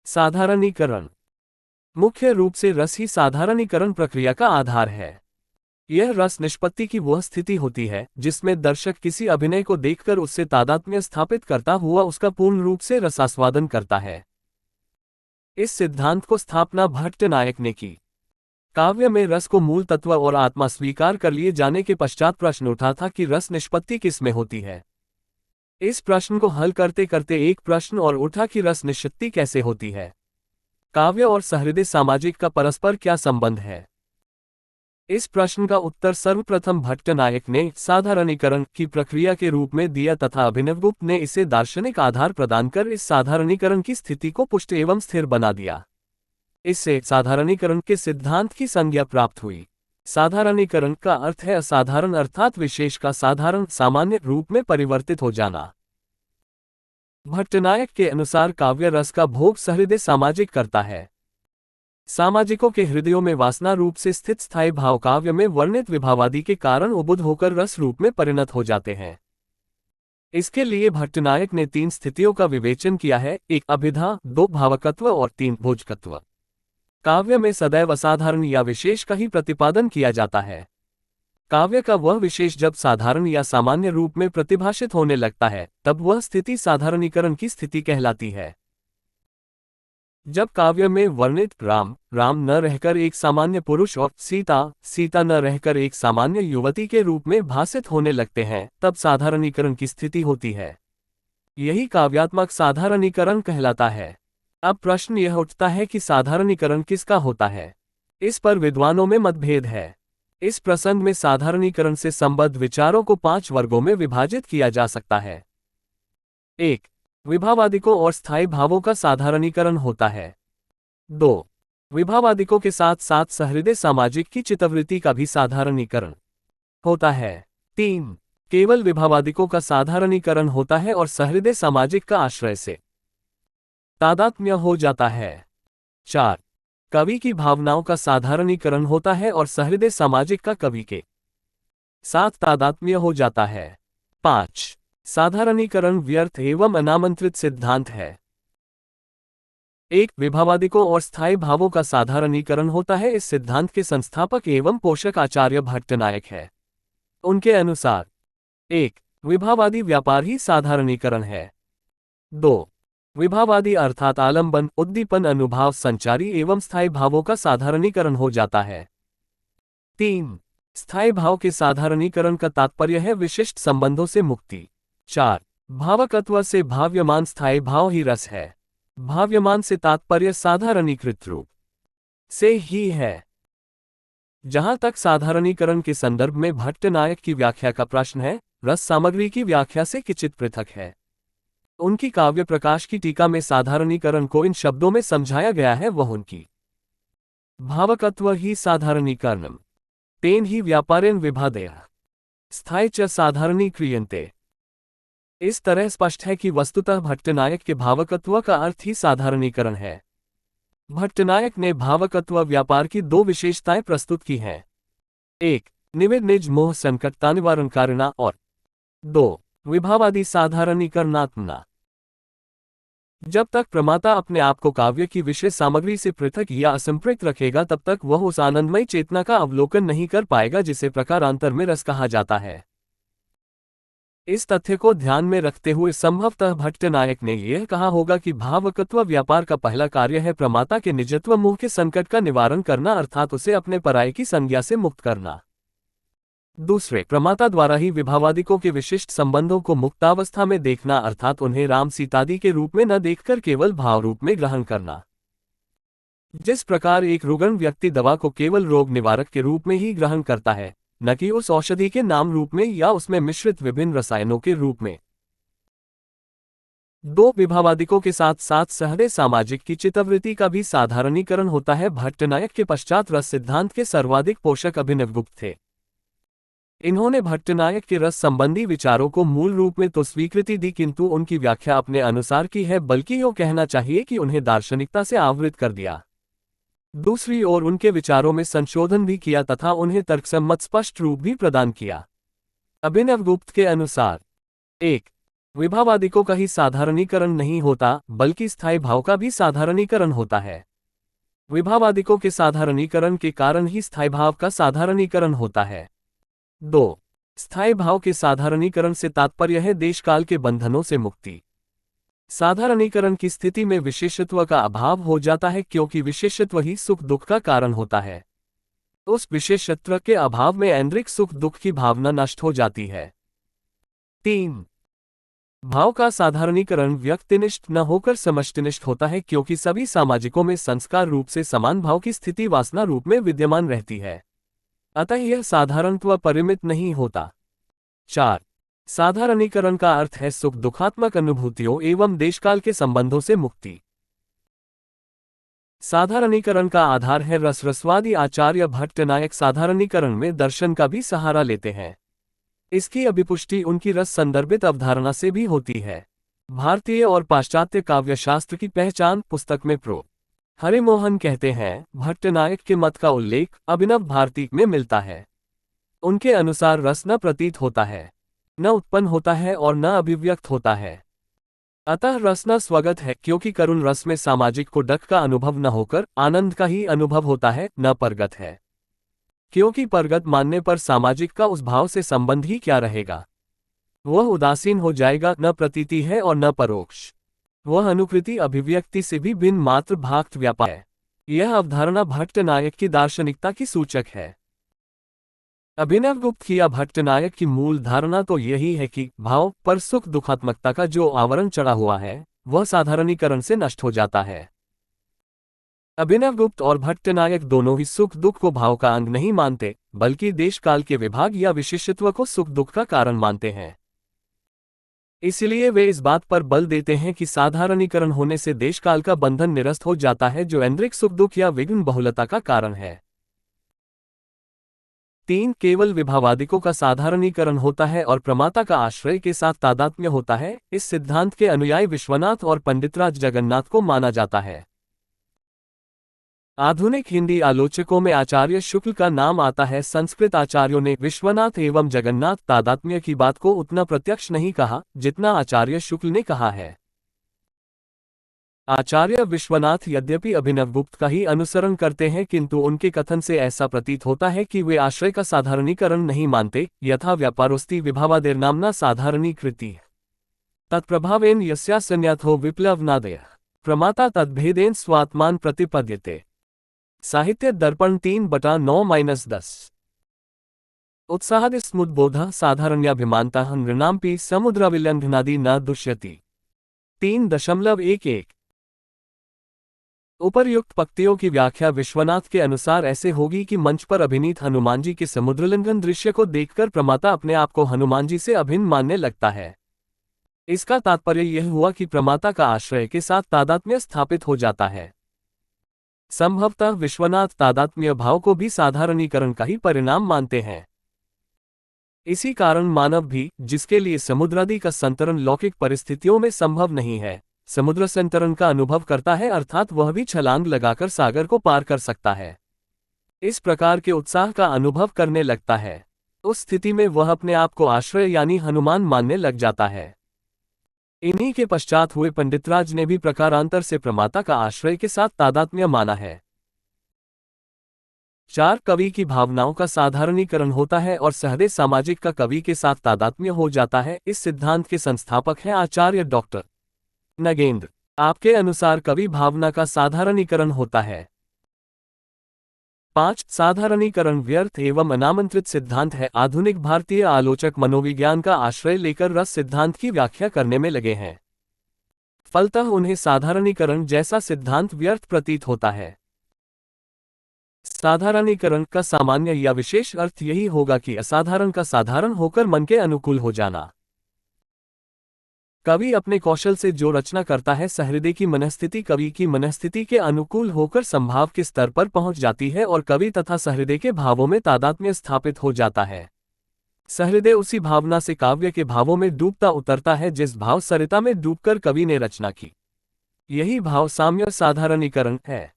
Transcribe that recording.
साधारणीकरण। मुख्य रूप से रस ही साधारणीकरण प्रक्रिया का आधार है। यह रस निष्पत्ति की वह स्थिति होती है जिसमें दर्शक किसी अभिनय को देखकर उससे तादात्म्य स्थापित करता हुआ उसका पूर्ण रूप से रसास्वादन करता है। इस सिद्धांत को स्थापना भट्टनायक ने की। काव्य में रस को मूल तत्व और आत्मा स्वीकार कर लिए जाने के पश्चात प्रश्न उठा था कि रस निष्पत्ति किस में होती है। इस प्रश्न को हल करते करते एक प्रश्न और उठा कि रस निष्पत्ति कैसे होती है। काव्य और सहृदय सामाजिक का परस्पर क्या संबंध है। इस प्रश्न का उत्तर सर्वप्रथम भट्टनायक ने साधारणीकरण की प्रक्रिया के रूप में दिया तथा अभिनवगुप्त ने इसे दार्शनिक आधार प्रदान कर इस साधारणीकरण की स्थिति को पुष्ट एवं स्थिर बना दिया। इससे साधारणीकरण के सिद्धांत की संज्ञा प्राप्त हुई। साधारणीकरण का अर्थ है असाधारण अर्थात विशेष का साधारण सामान्य रूप में परिवर्तित हो जाना। भट्टनायक के अनुसार काव्य रस का भोग सहृदय सामाजिक करता है। सामाजिकों के हृदयों में वासना रूप से स्थित स्थायी भाव काव्य में वर्णित विभावादि के कारण उबुध होकर रस रूप में परिणत हो जाते हैं। इसके लिए भट्टनायक ने 3 स्थितियों का विवेचन किया है, 1 अभिधा, 2 भावकत्व और 3 भोजकत्व। काव्य में सदैव असाधारण या विशेष का ही प्रतिपादन किया जाता है। काव्य का वह विशेष जब साधारण या सामान्य रूप में प्रतिभाषित होने लगता है तब वह स्थिति साधारणीकरण की स्थिति कहलाती है। जब काव्य में वर्णित राम राम न रहकर एक सामान्य पुरुष और सीता सीता न रहकर एक सामान्य युवती के रूप में भासित होने लगते हैं तब साधारणीकरण की स्थिति होती है। यही काव्यात्मक साधारणीकरण कहलाता है। अब प्रश्न यह उठता है कि साधारणीकरण किसका होता है। इस पर विद्वानों में मतभेद है। इस प्रसंग में साधारणीकरण से संबद्ध विचारों को 5 वर्गों में विभाजित किया जा सकता है। 1 विभावादिकों और स्थायी भावों का साधारणीकरण होता है। 2 विभावादिकों के साथ साथ सहृदय सामाजिक की चित्तवृत्ति का भी साधारणीकरण होता है। 3 केवल विभावादिकों का साधारणीकरण होता है और सहृदय सामाजिक का आश्रय से तादात्म्य हो जाता है। 4 कवि की भावनाओं का साधारणीकरण होता है और सहृदय सामाजिक का कवि के साथ तादात्म्य हो जाता है। 5 साधारणीकरण व्यर्थ एवं अनामंत्रित सिद्धांत है। 1 विभावादिकों और स्थायी भावों का साधारणीकरण होता है। इस सिद्धांत के संस्थापक एवं पोषक आचार्य भट्टनायक है। उनके अनुसार 1 विभावादि व्यापार ही साधारणीकरण है। 2 विभावादि अर्थात आलंबन उद्दीपन अनुभाव संचारी एवं स्थायी भावों का साधारणीकरण हो जाता है। 3 स्थायी भाव के साधारणीकरण का तात्पर्य है विशिष्ट संबंधों से मुक्ति। 4 भावकत्व से भाव्यमान स्थायी भाव ही रस है। भाव्यमान से तात्पर्य साधारणीकृत रूप से ही है। जहां तक साधारणीकरण के संदर्भ में भट्टनायक की व्याख्या का प्रश्न है, रस सामग्री की व्याख्या से किंचित पृथक है। उनकी काव्य प्रकाश की टीका में साधारणीकरण को इन शब्दों में समझाया गया है, वह उनकी भावकत्व ही साधारणीकरणम तेन ही व्यापारेण विभादय स्थायी च साधारणीक्रियन्ते। इस तरह स्पष्ट है कि वस्तुतः भट्टनायक के भावकत्व का अर्थ ही साधारणीकरण है। भट्टनायक ने भावकत्व व्यापार की 2 विशेषताएं प्रस्तुत की हैं। 1 निविड़ निज मोह संकटता निवारणकारिणा और 2 विभावादि साधारणीकरणात्मना। जब तक प्रमाता अपने आप को काव्य की विषय सामग्री से पृथक या असंपृक्त रखेगा तब तक वह उस आनंदमय चेतना का अवलोकन नहीं कर पाएगा जिसे प्रकारांतर में रस कहा जाता है। इस तथ्य को ध्यान में रखते हुए संभवतः भट्टनायक ने यह कहा होगा कि भावकत्व व्यापार का पहला कार्य है प्रमाता के निजत्व मोह के संकट का निवारण करना अर्थात उसे अपने पराये की संज्ञा से मुक्त करना। दूसरे प्रमाता द्वारा ही विभावादिकों के विशिष्ट संबंधों को मुक्तावस्था में देखना अर्थात उन्हें राम सीतादि के रूप में न देखकर केवल भाव रूप में ग्रहण करना। जिस प्रकार एक रुग्ण व्यक्ति दवा को केवल रोग निवारक के रूप में ही ग्रहण करता है, न कि उस औषधि के नाम रूप में या उसमें मिश्रित विभिन्न रसायनों के रूप में। 2 विभावादिकों के साथ साथ सहृदय सामाजिक की चित्तवृत्ति का भी साधारणीकरण होता है। भट्टनायक के पश्चात रस सिद्धांत के सर्वाधिक पोषक अभिनवगुप्त थे। इन्होंने भट्टनायक के रस संबंधी विचारों को मूल रूप में तो स्वीकृति दी किंतु उनकी व्याख्या अपने अनुसार की है, बल्कि यूँ कहना चाहिए कि उन्हें दार्शनिकता से आवृत कर दिया। दूसरी ओर उनके विचारों में संशोधन भी किया तथा उन्हें तर्कसम्मत स्पष्ट रूप भी प्रदान किया। अभिनवगुप्त के अनुसार 1 विभावादिकों का ही साधारणीकरण नहीं होता, बल्कि स्थायी भाव का भी साधारणीकरण होता है। विभावादिकों के साधारणीकरण के कारण ही स्थायी भाव का साधारणीकरण होता है। 2. स्थायी भाव के साधारणीकरण से तात्पर्य है देशकाल के बंधनों से मुक्ति। साधारणीकरण की स्थिति में विशेषत्व का अभाव हो जाता है, क्योंकि विशेषत्व ही सुख दुख का कारण होता है। उस विशेषत्व के अभाव में ऐन्द्रिक सुख दुख की भावना नष्ट हो जाती है। 3. भाव का साधारणीकरण व्यक्तिनिष्ठ न होकर समष्टिनिष्ठ होता है, क्योंकि सभी सामाजिकों में संस्कार रूप से समान भाव की स्थिति वासना रूप में विद्यमान रहती है, अतः यह साधारणत्व परिमित नहीं होता। 4. साधारणीकरण का अर्थ है सुख दुखात्मक अनुभूतियों एवं देशकाल के संबंधों से मुक्ति। साधारणीकरण का आधार है रस। रसवादी आचार्य भट्टनायक साधारणीकरण में दर्शन का भी सहारा लेते हैं। इसकी अभिपुष्टि उनकी रस संदर्भित अवधारणा से भी होती है। भारतीय और पाश्चात्य काव्यशास्त्र की पहचान पुस्तक में प्रो हरिमोहन कहते हैं, भट्टनायक के मत का उल्लेख अभिनव भारती में मिलता है। उनके अनुसार रस न प्रतीत होता है, न उत्पन्न होता है और न अभिव्यक्त होता है। अतः रस न स्वगत है, क्योंकि करुण रस में सामाजिक को डक का अनुभव न होकर आनंद का ही अनुभव होता है, न परगत है, क्योंकि परगत मानने पर सामाजिक का उस भाव से संबंध ही क्या रहेगा। वह उदासीन हो जाएगा, न प्रतीति है और न परोक्ष। वह अनुकृति अभिव्यक्ति से भी भिन्न मात्र भाक्त व्यापार है। यह अवधारणा भट्टनायक की दार्शनिकता की सूचक है। अभिनवगुप्त की या भट्टनायक की मूल धारणा तो यही है कि भाव पर सुख दुखात्मकता का जो आवरण चढ़ा हुआ है वह साधारणीकरण से नष्ट हो जाता है। अभिनवगुप्त और भट्टनायक दोनों ही सुख दुख को भाव का अंग नहीं मानते, बल्कि देशकाल के विभाग या विशेषत्व को सुख दुख का कारण मानते हैं। इसलिए वे इस बात पर बल देते हैं कि साधारणीकरण होने से देशकाल का बंधन निरस्त हो जाता है, जो ऐन्द्रिक सुख दुख या विघ्न बहुलता का कारण है। 3. केवल विभावादिकों का साधारणीकरण होता है और प्रमाता का आश्रय के साथ तादात्म्य होता है। इस सिद्धांत के अनुयायी विश्वनाथ और पंडितराज जगन्नाथ को माना जाता है। आधुनिक हिंदी आलोचकों में आचार्य शुक्ल का नाम आता है। संस्कृत आचार्यों ने विश्वनाथ एवं जगन्नाथ तादात्म्य की बात को उतना प्रत्यक्ष नहीं कहा जितना आचार्य शुक्ल ने कहा है। आचार्य विश्वनाथ यद्यपि अभिनवगुप्त का ही अनुसरण करते हैं, किंतु उनके कथन से ऐसा प्रतीत होता है कि वे आश्रय का साधारणीकरण नहीं मानते। यथा व्यापारोस्ति विभावादिर्नाम्ना साधारणीकृति तत्प्रभावेन यस्यासन्याथो विप्लवनादयः प्रमाता तद्भेदेन स्वात्मान प्रतिपद्यते। साहित्य दर्पण 3/9-10। उत्साहादिस्मुद्बोधः साधारण्याभिमानतः नृणामपि समुद्राविलंघनादि न दुष्यति। 3.11। उपर्युक्त पंक्तियों की व्याख्या विश्वनाथ के अनुसार ऐसे होगी कि मंच पर अभिनीत हनुमान जी के समुद्रलिंघन दृश्य को देखकर प्रमाता अपने आप को हनुमान जी से अभिन्न मानने लगता है। इसका तात्पर्य यह हुआ कि प्रमाता का आश्रय के साथ तादात्म्य स्थापित हो जाता है। संभवतः विश्वनाथ तादात्म्य भाव को भी साधारणीकरण का ही परिणाम मानते हैं। इसी कारण मानव भी, जिसके लिए समुद्रादि का संतरण लौकिक परिस्थितियों में संभव नहीं है, समुद्र संतरण का अनुभव करता है, अर्थात वह भी छलांग लगाकर सागर को पार कर सकता है। इस प्रकार के उत्साह का अनुभव करने लगता है। उस स्थिति में वह अपने आप को आश्रय यानी हनुमान मानने लग जाता है। इन्हीं के पश्चात हुए पंडितराज ने भी प्रकारांतर से प्रमाता का आश्रय के साथ तादात्म्य माना है। 4. कवि की भावनाओं का साधारणीकरण होता है और सहदे सामाजिक का कवि के साथ तादात्म्य हो जाता है। इस सिद्धांत के संस्थापक हैं आचार्य डॉक्टर नगेंद्र। आपके अनुसार कवि भावना का साधारणीकरण होता है। 5. साधारणीकरण व्यर्थ एवं अनामंत्रित सिद्धांत है। आधुनिक भारतीय आलोचक मनोविज्ञान का आश्रय लेकर रस सिद्धांत की व्याख्या करने में लगे हैं। फलतः उन्हें साधारणीकरण जैसा सिद्धांत व्यर्थ प्रतीत होता है। साधारणीकरण का सामान्य या विशेष अर्थ यही होगा कि असाधारण का साधारण होकर मन के अनुकूल हो जाना। कवि अपने कौशल से जो रचना करता है, सहृदय की मनस्थिति कवि की मनस्थिति के अनुकूल होकर संभाव के स्तर पर पहुंच जाती है और कवि तथा सहृदय के भावों में तादात्म्य स्थापित हो जाता है। सहृदय उसी भावना से काव्य के भावों में डूबता उतरता है जिस भाव सरिता में डूबकर कवि ने रचना की। यही भाव साम्य साधारणीकरण है।